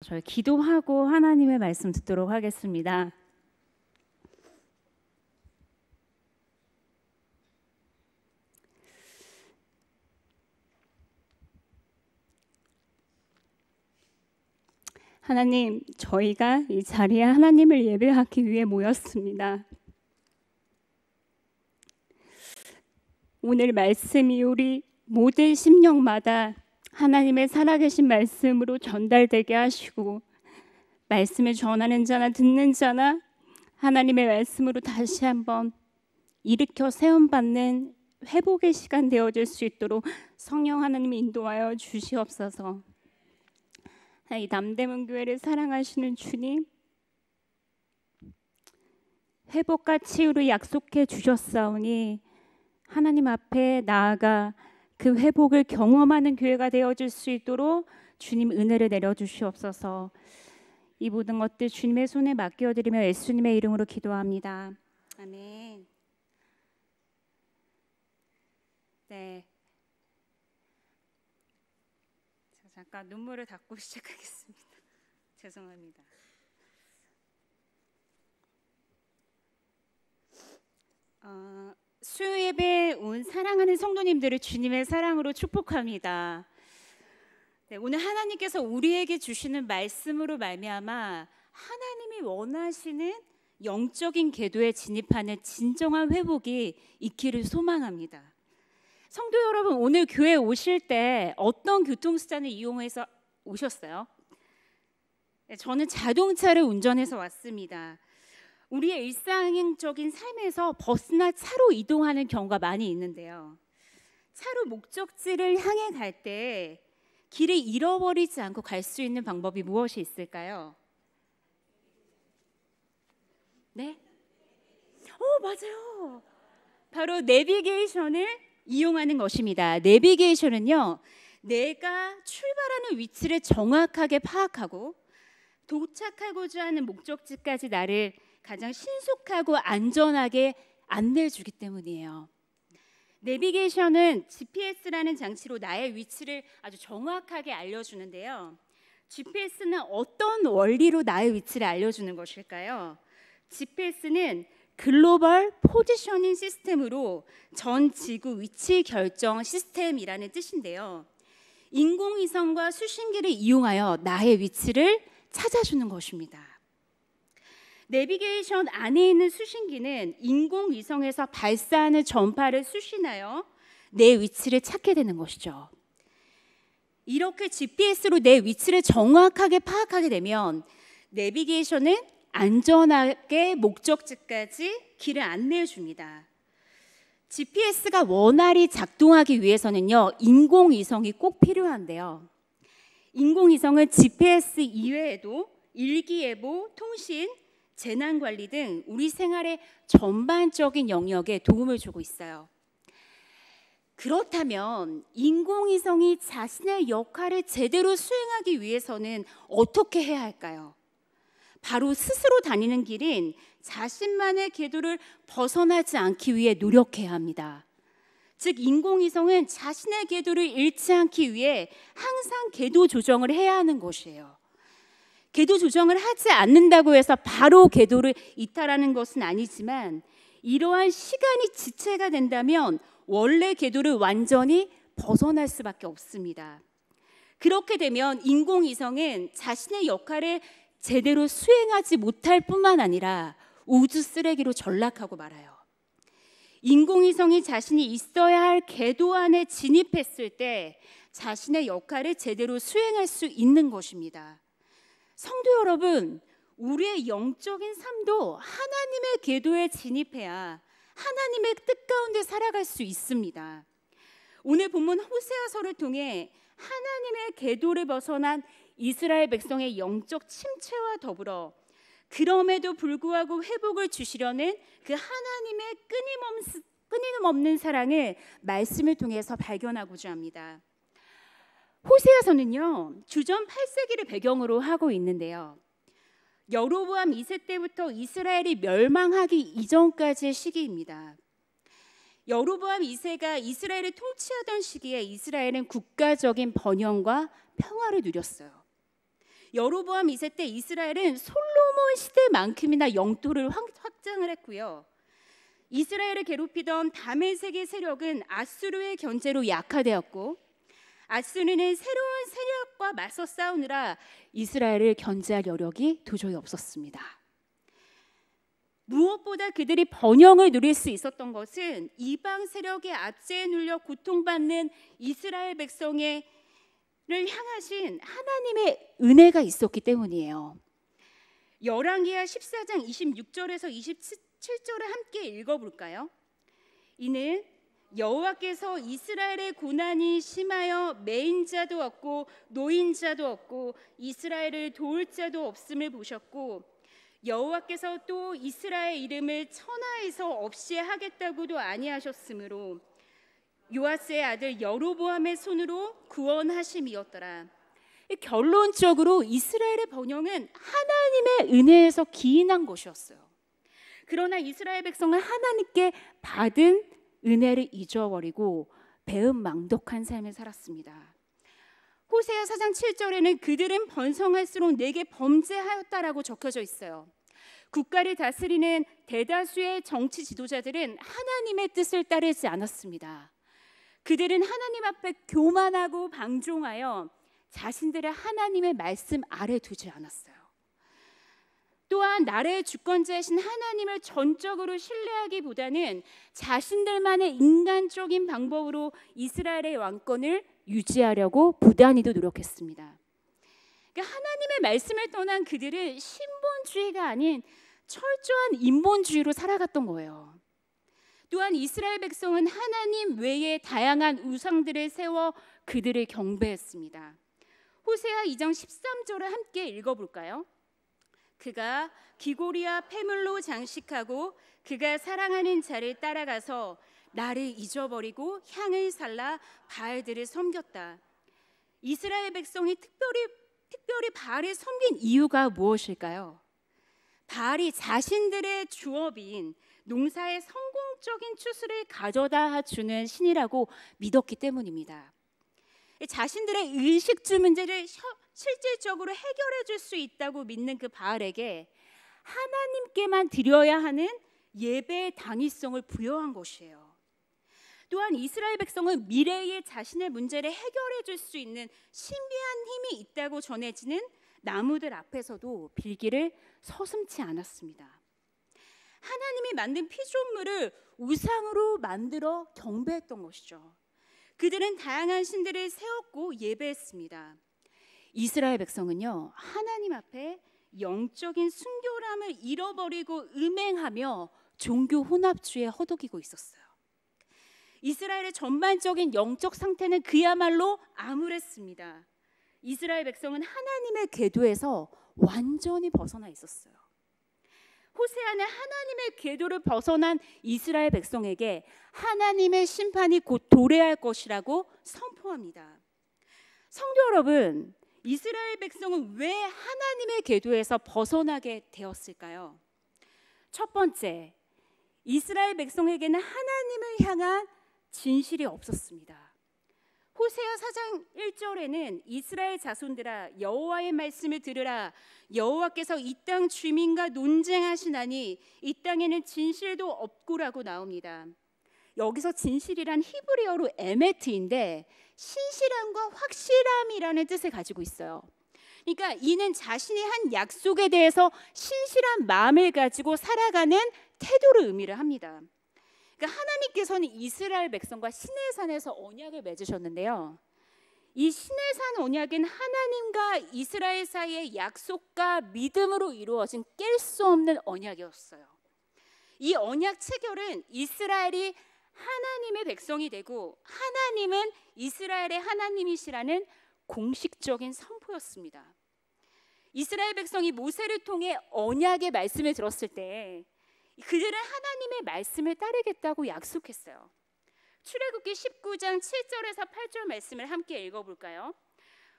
저희 기도하고 하나님의 말씀 듣도록 하겠습니다. 하나님, 저희가 이 자리에 하나님을 예배하기 위해 모였습니다. 오늘 말씀이 우리 모든 심령마다 하나님의 살아계신 말씀으로 전달되게 하시고, 말씀을 전하는 자나 듣는 자나 하나님의 말씀으로 다시 한번 일으켜 세움받는 회복의 시간 되어질 수 있도록 성령 하나님이 인도하여 주시옵소서. 이 남대문 교회를 사랑하시는 주님, 회복과 치유를 약속해 주셨사오니 하나님 앞에 나아가 그 회복을 경험하는 교회가 되어질 수 있도록 주님 은혜를 내려주시옵소서. 이 모든 것들 주님의 손에 맡겨드리며 예수님의 이름으로 기도합니다. 아멘. 네, 잠깐 눈물을 닦고 시작하겠습니다. 죄송합니다. 수요 예배에 온 사랑하는 성도님들을 주님의 사랑으로 축복합니다. 네, 오늘 하나님께서 우리에게 주시는 말씀으로 말미암아 하나님이 원하시는 영적인 궤도에 진입하는 진정한 회복이 있기를 소망합니다. 성도 여러분, 오늘 교회에 오실 때 어떤 교통수단을 이용해서 오셨어요? 네, 저는 자동차를 운전해서 왔습니다. 우리의 일상적인 삶에서 버스나 차로 이동하는 경우가 많이 있는데요, 차로 목적지를 향해 갈 때 길을 잃어버리지 않고 갈 수 있는 방법이 무엇이 있을까요? 네? 맞아요. 바로 내비게이션을 이용하는 것입니다. 내비게이션은요, 내가 출발하는 위치를 정확하게 파악하고 도착하고자 하는 목적지까지 나를 가장 신속하고 안전하게 안내해 주기 때문이에요. 내비게이션은 GPS라는 장치로 나의 위치를 아주 정확하게 알려주는데요, GPS는 어떤 원리로 나의 위치를 알려주는 것일까요? GPS는 글로벌 포지셔닝 시스템으로 전 지구 위치 결정 시스템이라는 뜻인데요, 인공위성과 수신기를 이용하여 나의 위치를 찾아주는 것입니다. 내비게이션 안에 있는 수신기는 인공위성에서 발사하는 전파를 수신하여 내 위치를 찾게 되는 것이죠. 이렇게 GPS로 내 위치를 정확하게 파악하게 되면 내비게이션은 안전하게 목적지까지 길을 안내해 줍니다. GPS가 원활히 작동하기 위해서는요, 인공위성이 꼭 필요한데요, 인공위성은 GPS 이외에도 일기예보, 통신, 재난관리 등 우리 생활의 전반적인 영역에 도움을 주고 있어요. 그렇다면 인공위성이 자신의 역할을 제대로 수행하기 위해서는 어떻게 해야 할까요? 바로 스스로 다니는 길인 자신만의 궤도를 벗어나지 않기 위해 노력해야 합니다. 즉, 인공위성은 자신의 궤도를 잃지 않기 위해 항상 궤도 조정을 해야 하는 것이에요. 궤도 조정을 하지 않는다고 해서 바로 궤도를 이탈하는 것은 아니지만, 이러한 시간이 지체가 된다면 원래 궤도를 완전히 벗어날 수밖에 없습니다. 그렇게 되면 인공위성은 자신의 역할을 제대로 수행하지 못할 뿐만 아니라 우주 쓰레기로 전락하고 말아요. 인공위성이 자신이 있어야 할 궤도 안에 진입했을 때 자신의 역할을 제대로 수행할 수 있는 것입니다. 성도 여러분, 우리의 영적인 삶도 하나님의 궤도에 진입해야 하나님의 뜻 가운데 살아갈 수 있습니다. 오늘 본문 호세아서를 통해 하나님의 궤도를 벗어난 이스라엘 백성의 영적 침체와 더불어 그럼에도 불구하고 회복을 주시려는 그 하나님의 끊임없는 사랑을 말씀을 통해서 발견하고자 합니다. 호세아서는요, 주전 8세기를 배경으로 하고 있는데요, 여로보암 2세 때부터 이스라엘이 멸망하기 이전까지의 시기입니다. 여로보암 2세가 이스라엘을 통치하던 시기에 이스라엘은 국가적인 번영과 평화를 누렸어요. 여로보암 2세 때 이스라엘은 솔로몬 시대만큼이나 영토를 확장을 했고요. 이스라엘을 괴롭히던 다메섹의 세력은 아수르의 견제로 약화되었고, 아수르는 새로운 세력과 맞서 싸우느라 이스라엘을 견제할 여력이 도저히 없었습니다. 무엇보다 그들이 번영을 누릴 수 있었던 것은 이방 세력의 압제에 눌려 고통받는 이스라엘 백성을 향하신 하나님의 은혜가 있었기 때문이에요. 열왕기하 14장 26절에서 27절을 함께 읽어볼까요? 이는 여호와께서 이스라엘의 고난이 심하여 매인자도 없고 노인자도 없고 이스라엘을 도울 자도 없음을 보셨고, 여호와께서 또 이스라엘 이름을 천하에서 없이 하겠다고도 아니하셨으므로 요아스의 아들 여로보암의 손으로 구원하심이었더라. 결론적으로 이스라엘의 번영은 하나님의 은혜에서 기인한 것이었어요. 그러나 이스라엘 백성은 하나님께 받은 은혜를 잊어버리고 배은망덕한 삶을 살았습니다. 호세아 4장 7절에는 그들은 번성할수록 내게 범죄하였다라고 적혀져 있어요. 국가를 다스리는 대다수의 정치 지도자들은 하나님의 뜻을 따르지 않았습니다. 그들은 하나님 앞에 교만하고 방종하여 자신들을 하나님의 말씀 아래 두지 않았어요. 또한 나라의 주권자이신 하나님을 전적으로 신뢰하기보다는 자신들만의 인간적인 방법으로 이스라엘의 왕권을 유지하려고 부단히도 노력했습니다. 그러니까 하나님의 말씀을 떠난 그들은 신본주의가 아닌 철저한 인본주의로 살아갔던 거예요. 또한 이스라엘 백성은 하나님 외에 다양한 우상들을 세워 그들을 경배했습니다. 호세아 2장 13절을 함께 읽어볼까요? 그가 기골이와 폐물로 장식하고 그가 사랑하는 자를 따라가서 나를 잊어버리고 향을 살라 바알들을 섬겼다. 이스라엘 백성이 특별히 바알을 섬긴 이유가 무엇일까요? 바알이 자신들의 주업인 농사의 성공적인 추수를 가져다 주는 신이라고 믿었기 때문입니다. 자신들의 의식주 문제를 실질적으로 해결해 줄 수 있다고 믿는 그 바알에게 하나님께만 드려야 하는 예배의 당위성을 부여한 것이에요. 또한 이스라엘 백성은 미래의 자신의 문제를 해결해 줄 수 있는 신비한 힘이 있다고 전해지는 나무들 앞에서도 빌기를 서슴지 않았습니다. 하나님이 만든 피조물을 우상으로 만들어 경배했던 것이죠. 그들은 다양한 신들을 세웠고 예배했습니다. 이스라엘 백성은요, 하나님 앞에 영적인 순결함을 잃어버리고 음행하며 종교 혼합주의에 허덕이고 있었어요. 이스라엘의 전반적인 영적 상태는 그야말로 암울했습니다. 이스라엘 백성은 하나님의 궤도에서 완전히 벗어나 있었어요. 호세아는 하나님의 궤도를 벗어난 이스라엘 백성에게 하나님의 심판이 곧 도래할 것이라고 선포합니다. 성도 여러분, 이스라엘 백성은 왜 하나님의 궤도에서 벗어나게 되었을까요? 첫 번째, 이스라엘 백성에게는 하나님을 향한 진실이 없었습니다. 호세아 4장 1절에는 이스라엘 자손들아 여호와의 말씀을 들으라. 여호와께서 이 땅 주민과 논쟁하시나니 이 땅에는 진실도 없고라고 나옵니다. 여기서 진실이란 히브리어로 에메트인데 신실함과 확실함이라는 뜻을 가지고 있어요. 그러니까 이는 자신이 한 약속에 대해서 신실한 마음을 가지고 살아가는 태도를 의미를 합니다. 그러니까 하나님께서는 이스라엘 백성과 시내산에서 언약을 맺으셨는데요. 이 시내산 언약은 하나님과 이스라엘 사이의 약속과 믿음으로 이루어진 깰 수 없는 언약이었어요. 이 언약 체결은 이스라엘이 하나님의 백성이 되고 하나님은 이스라엘의 하나님이시라는 공식적인 선포였습니다. 이스라엘 백성이 모세를 통해 언약의 말씀을 들었을 때 그들은 하나님의 말씀을 따르겠다고 약속했어요. 출애굽기 19장 7절에서 8절 말씀을 함께 읽어볼까요?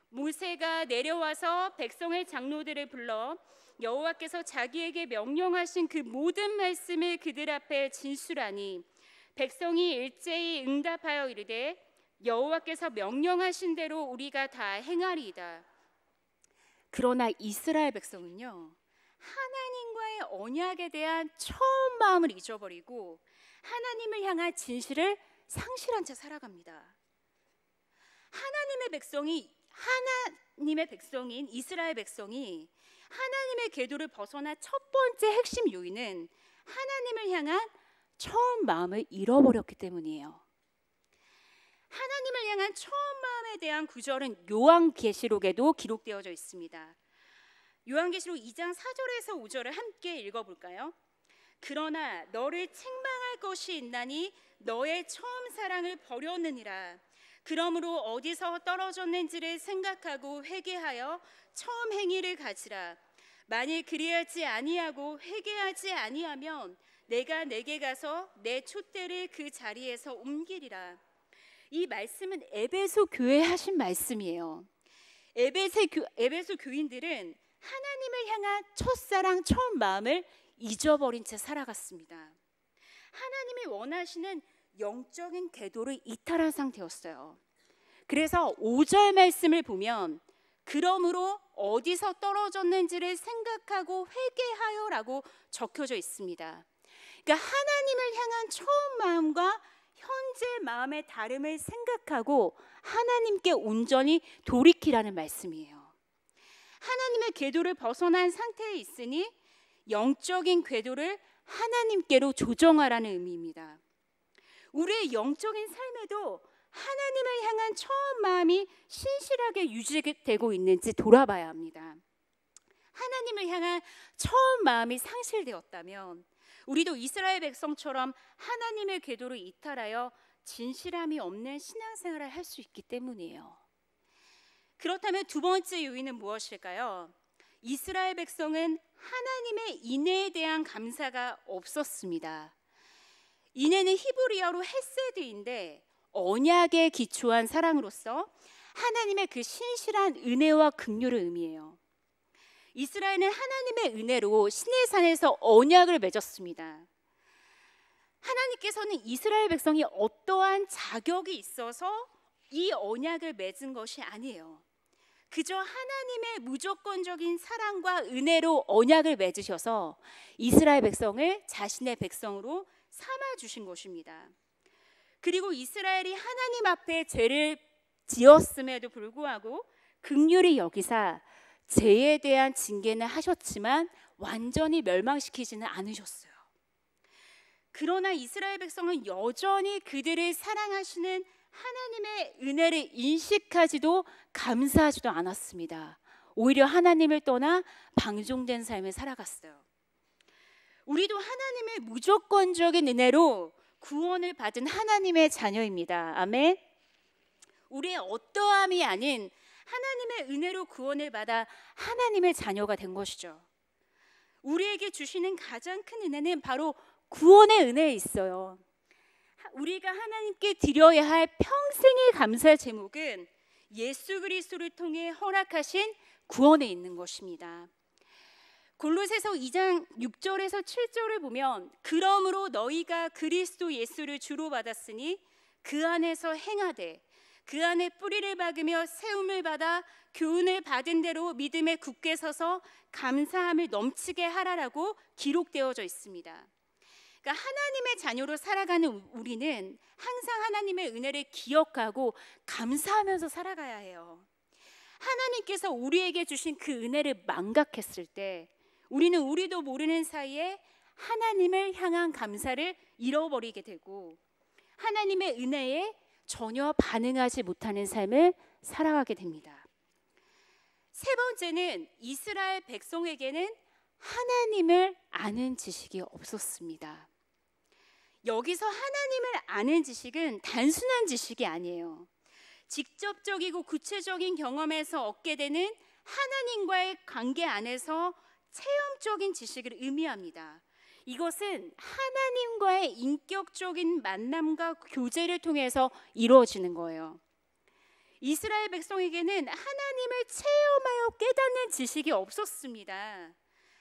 모세가 내려와서 백성의 장로들을 불러 여호와께서 자기에게 명령하신 그 모든 말씀을 그들 앞에 진술하니 백성이 일제히 응답하여 이르되 여호와께서 명령하신 대로 우리가 다 행하리이다. 그러나 이스라엘 백성은요, 하나님과의 언약에 대한 처음 마음을 잊어버리고 하나님을 향한 진실을 상실한 채 살아갑니다. 하나님의 백성인 이스라엘 백성이 하나님의 궤도를 벗어난 첫 번째 핵심 요인은 하나님을 향한 처음 마음을 잃어버렸기 때문이에요. 하나님을 향한 처음 마음에 대한 구절은 요한계시록에도 기록되어져 있습니다. 요한계시록 2장 4절에서 5절을 함께 읽어볼까요? 그러나 너를 책망할 것이 있나니 너의 처음 사랑을 버렸느니라. 그러므로 어디서 떨어졌는지를 생각하고 회개하여 처음 행위를 가지라. 만일 그리하지 아니하고 회개하지 아니하면 내가 내게 가서 내 촛대를 그 자리에서 옮기리라. 이 말씀은 에베소 교회에 하신 말씀이에요. 에베소 교인들은 하나님을 향한 첫사랑, 처음 마음을 잊어버린 채 살아갔습니다. 하나님이 원하시는 영적인 궤도를 이탈한 상태였어요. 그래서 5절 말씀을 보면 그러므로 어디서 떨어졌는지를 생각하고 회개하여라고 적혀져 있습니다. 그러니까 하나님을 향한 처음 마음과 현재 마음의 다름을 생각하고 하나님께 온전히 돌이키라는 말씀이에요. 하나님의 궤도를 벗어난 상태에 있으니 영적인 궤도를 하나님께로 조정하라는 의미입니다. 우리의 영적인 삶에도 하나님을 향한 처음 마음이 신실하게 유지되고 있는지 돌아봐야 합니다. 하나님을 향한 처음 마음이 상실되었다면 우리도 이스라엘 백성처럼 하나님의 궤도를 이탈하여 진실함이 없는 신앙생활을 할 수 있기 때문이에요. 그렇다면 두 번째 요인은 무엇일까요? 이스라엘 백성은 하나님의 인애에 대한 감사가 없었습니다. 인애는 히브리어로 헤세드인데 언약에 기초한 사랑으로서 하나님의 그 신실한 은혜와 긍휼을 의미해요. 이스라엘은 하나님의 은혜로 시내산에서 언약을 맺었습니다. 하나님께서는 이스라엘 백성이 어떠한 자격이 있어서 이 언약을 맺은 것이 아니에요. 그저 하나님의 무조건적인 사랑과 은혜로 언약을 맺으셔서 이스라엘 백성을 자신의 백성으로 삼아 주신 것입니다. 그리고 이스라엘이 하나님 앞에 죄를 지었음에도 불구하고 긍휼히 여기사 죄에 대한 징계는 하셨지만 완전히 멸망시키지는 않으셨어요. 그러나 이스라엘 백성은 여전히 그들을 사랑하시는 하나님의 은혜를 인식하지도 감사하지도 않았습니다. 오히려 하나님을 떠나 방종된 삶을 살아갔어요. 우리도 하나님의 무조건적인 은혜로 구원을 받은 하나님의 자녀입니다. 아멘. 우리의 어떠함이 아닌 하나님의 은혜로 구원을 받아 하나님의 자녀가 된 것이죠. 우리에게 주시는 가장 큰 은혜는 바로 구원의 은혜에 있어요. 우리가 하나님께 드려야 할 평생의 감사의 제목은 예수 그리스도를 통해 허락하신 구원에 있는 것입니다. 골로새서 2장 6절에서 7절을 보면 그러므로 너희가 그리스도 예수를 주로 받았으니 그 안에서 행하되 그 안에 뿌리를 박으며 세움을 받아 교훈을 받은 대로 믿음에 굳게 서서 감사함을 넘치게 하라라고 기록되어져 있습니다. 그러니까 하나님의 자녀로 살아가는 우리는 항상 하나님의 은혜를 기억하고 감사하면서 살아가야 해요. 하나님께서 우리에게 주신 그 은혜를 망각했을 때 우리는 우리도 모르는 사이에 하나님을 향한 감사를 잃어버리게 되고 하나님의 은혜에 전혀 반응하지 못하는 삶을 살아가게 됩니다. 세 번째는 이스라엘 백성에게는 하나님을 아는 지식이 없었습니다. 여기서 하나님을 아는 지식은 단순한 지식이 아니에요. 직접적이고 구체적인 경험에서 얻게 되는 하나님과의 관계 안에서 체험적인 지식을 의미합니다. 이것은 하나님과의 인격적인 만남과 교제를 통해서 이루어지는 거예요. 이스라엘 백성에게는 하나님을 체험하여 깨닫는 지식이 없었습니다.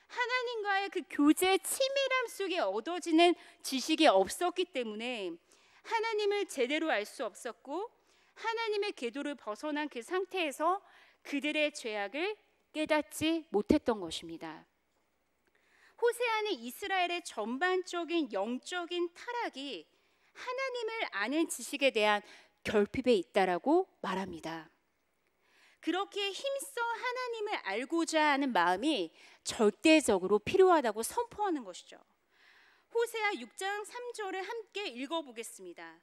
하나님과의 그 교제 치밀함 속에 얻어지는 지식이 없었기 때문에 하나님을 제대로 알 수 없었고 하나님의 궤도를 벗어난 그 상태에서 그들의 죄악을 깨닫지 못했던 것입니다. 호세아는 이스라엘의 전반적인 영적인 타락이 하나님을 아는 지식에 대한 결핍에 있다라고 말합니다. 그렇게 힘써 하나님을 알고자 하는 마음이 절대적으로 필요하다고 선포하는 것이죠. 호세아 6장 3절을 함께 읽어보겠습니다.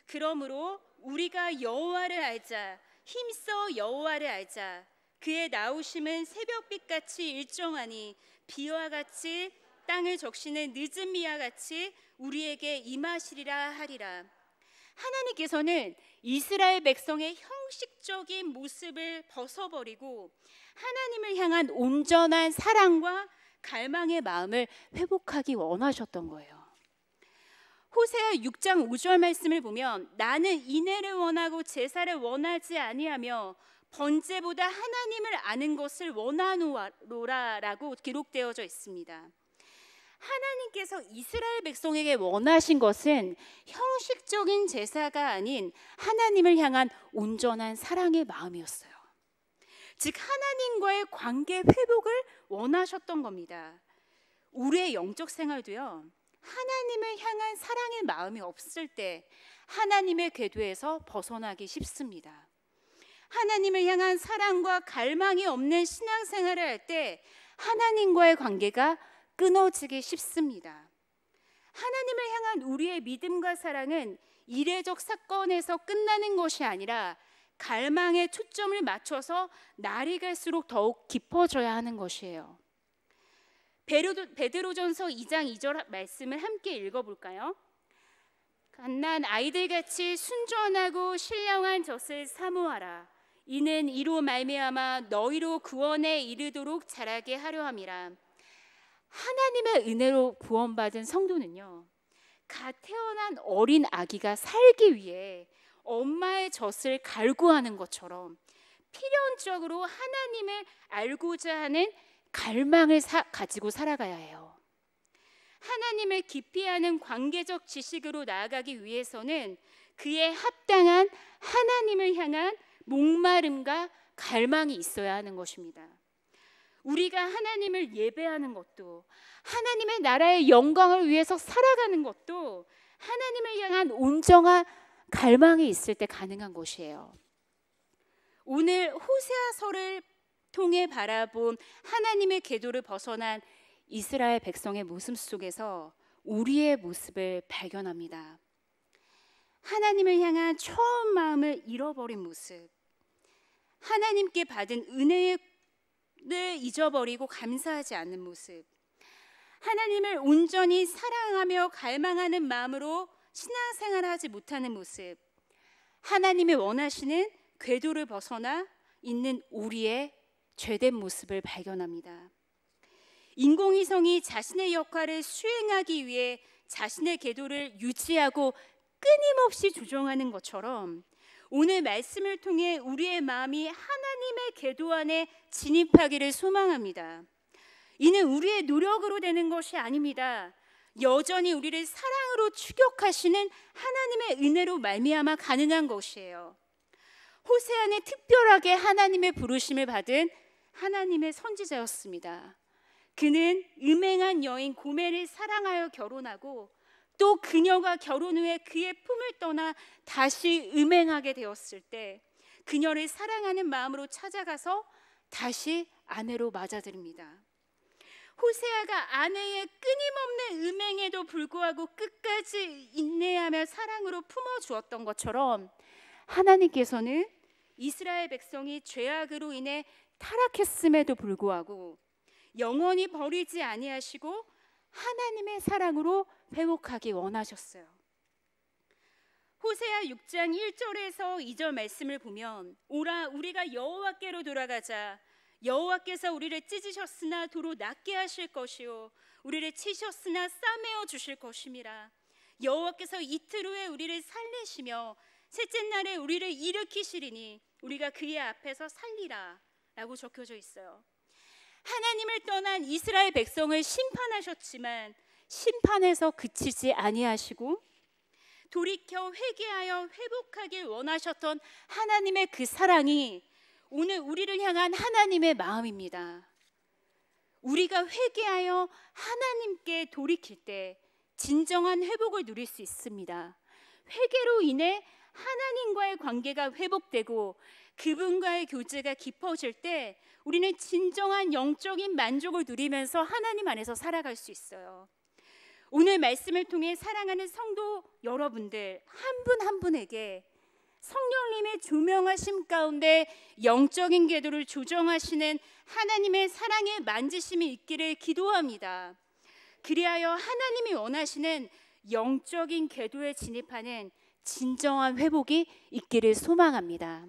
그러므로 우리가 여호와를 알자, 힘써 여호와를 알자. 그의 나오심은 새벽빛같이 일정하니 비와 같이 땅을 적시는 늦은 비와 같이 우리에게 임하시리라 하리라. 하나님께서는 이스라엘 백성의 형식적인 모습을 벗어버리고 하나님을 향한 온전한 사랑과 갈망의 마음을 회복하기 원하셨던 거예요. 호세아 6장 5절 말씀을 보면 나는 인애를 원하고 제사를 원하지 아니하며 번제보다 하나님을 아는 것을 원하노라라고 기록되어져 있습니다. 하나님께서 이스라엘 백성에게 원하신 것은 형식적인 제사가 아닌 하나님을 향한 온전한 사랑의 마음이었어요. 즉 하나님과의 관계 회복을 원하셨던 겁니다. 우리의 영적 생활도요, 하나님을 향한 사랑의 마음이 없을 때 하나님의 궤도에서 벗어나기 쉽습니다. 하나님을 향한 사랑과 갈망이 없는 신앙생활을 할 때 하나님과의 관계가 끊어지기 쉽습니다. 하나님을 향한 우리의 믿음과 사랑은 이례적 사건에서 끝나는 것이 아니라 갈망에 초점을 맞춰서 날이 갈수록 더욱 깊어져야 하는 것이에요. 베드로전서 2장 2절 말씀을 함께 읽어볼까요? 갓난 아이들같이 순전하고 신령한 젖을 사모하라. 이는 이로 말미암아 너희로 구원에 이르도록 자라게 하려 함이라. 하나님의 은혜로 구원받은 성도는요, 갓 태어난 어린 아기가 살기 위해 엄마의 젖을 갈구하는 것처럼 필연적으로 하나님을 알고자 하는 갈망을 가지고 살아가야 해요. 하나님을 깊이 아는 관계적 지식으로 나아가기 위해서는 그에 합당한 하나님을 향한 목마름과 갈망이 있어야 하는 것입니다. 우리가 하나님을 예배하는 것도, 하나님의 나라의 영광을 위해서 살아가는 것도 하나님을 향한 온전한 갈망이 있을 때 가능한 것이에요. 오늘 호세아서를 통해 바라본 하나님의 궤도를 벗어난 이스라엘 백성의 모습 속에서 우리의 모습을 발견합니다. 하나님을 향한 처음 마음을 잃어버린 모습, 하나님께 받은 은혜를 잊어버리고 감사하지 않는 모습, 하나님을 온전히 사랑하며 갈망하는 마음으로 신앙생활을 하지 못하는 모습, 하나님이 원하시는 궤도를 벗어나 있는 우리의 죄된 모습을 발견합니다. 인공위성이 자신의 역할을 수행하기 위해 자신의 궤도를 유지하고 끊임없이 조정하는 것처럼 오늘 말씀을 통해 우리의 마음이 하나님의 궤도 안에 진입하기를 소망합니다. 이는 우리의 노력으로 되는 것이 아닙니다. 여전히 우리를 사랑으로 추격하시는 하나님의 은혜로 말미암아 가능한 것이에요. 호세아는 특별하게 하나님의 부르심을 받은 하나님의 선지자였습니다. 그는 음행한 여인 고멜을 사랑하여 결혼하고 또 그녀가 결혼 후에 그의 품을 떠나 다시 음행하게 되었을 때 그녀를 사랑하는 마음으로 찾아가서 다시 아내로 맞아들입니다. 호세아가 아내의 끊임없는 음행에도 불구하고 끝까지 인내하며 사랑으로 품어주었던 것처럼 하나님께서는 이스라엘 백성이 죄악으로 인해 타락했음에도 불구하고 영원히 버리지 아니하시고 하나님의 사랑으로 회복하기 원하셨어요. 호세아 6장 1절에서 2절 말씀을 보면 오라 우리가 여호와께로 돌아가자. 여호와께서 우리를 찢으셨으나 도로 낫게 하실 것이요 우리를 치셨으나 싸매어 주실 것임이라. 여호와께서 이틀 후에 우리를 살리시며 셋째 날에 우리를 일으키시리니 우리가 그의 앞에서 살리라 라고 적혀져 있어요. 하나님을 떠난 이스라엘 백성을 심판하셨지만 심판에서 그치지 아니하시고 돌이켜 회개하여 회복하길 원하셨던 하나님의 그 사랑이 오늘 우리를 향한 하나님의 마음입니다. 우리가 회개하여 하나님께 돌이킬 때 진정한 회복을 누릴 수 있습니다. 회개로 인해 하나님과의 관계가 회복되고 그분과의 교제가 깊어질 때 우리는 진정한 영적인 만족을 누리면서 하나님 안에서 살아갈 수 있어요. 오늘 말씀을 통해 사랑하는 성도 여러분들 한 분 한 분에게 성령님의 조명하심 가운데 영적인 궤도를 조정하시는 하나님의 사랑의 만지심이 있기를 기도합니다. 그리하여 하나님이 원하시는 영적인 궤도에 진입하는 진정한 회복이 있기를 소망합니다.